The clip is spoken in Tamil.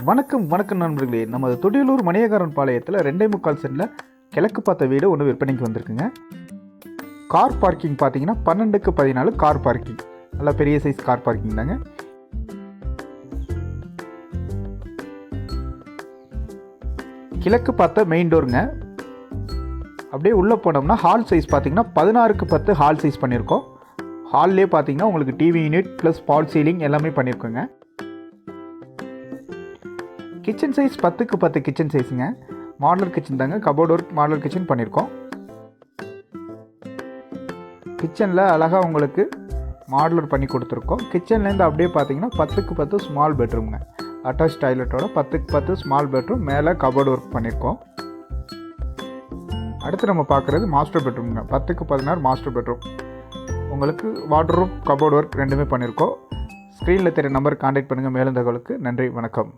வணக்கம் நண்பர்களே. நமது தொடியலூர் மணியக்காரன் பாளையத்தில் 2.25 சென்டில் கிழக்கு பார்த்த வீடு ஒன்று விற்பனைக்கு வந்திருக்குங்க. கார் பார்க்கிங் பார்த்தீங்கன்னா 12க்கு 14 கார் பார்க்கிங், நல்லா பெரிய சைஸ் கார் பார்க்கிங் தாங்க. கிழக்கு பார்த்த மெயின் டோருங்க. அப்படியே உள்ளே போனோம்னா ஹால் சைஸ் பார்த்தீங்கன்னா 16க்கு 10 ஹால் சைஸ் பண்ணியிருக்கோம். ஹால்லே பார்த்தீங்கன்னா உங்களுக்கு TV unit plus fall ceiling எல்லாமே பண்ணியிருக்கோங்க. கிச்சன் சைஸ் 10க்கு 10 கிச்சன் சைஸுங்க. மாடலர் கிச்சன் தாங்க, கபோர்ட் ஒர்க் மாடலர் கிச்சன் பண்ணியிருக்கோம். கிச்சனில் அழகாக உங்களுக்கு மாடலர் பண்ணி கொடுத்துருக்கோம். கிச்சன்லேருந்து அப்படியே பார்த்தீங்கன்னா 10க்கு 10 ஸ்மால் பெட்ரூம்ங்க. அட்டாச் டாய்லெட்டோட 10க்கு 10 ஸ்மால் பெட்ரூம், மேலே கபோர்ட் ஒர்க் பண்ணியிருக்கோம். அடுத்து நம்ம பார்க்குறது மாஸ்டர் பெட்ரூம்ங்க. 10க்கு 16 master bedroom. உங்களுக்கு வார்ட்ரோப் கபோர்ட் ஒர்க் ரெண்டுமே பண்ணியிருக்கோம். ஸ்க்ரீனில் தெரிய நம்பருக்கு கான்டாக்ட் பண்ணுங்கள் மேலும் தகவலுக்கு. நன்றி, வணக்கம்.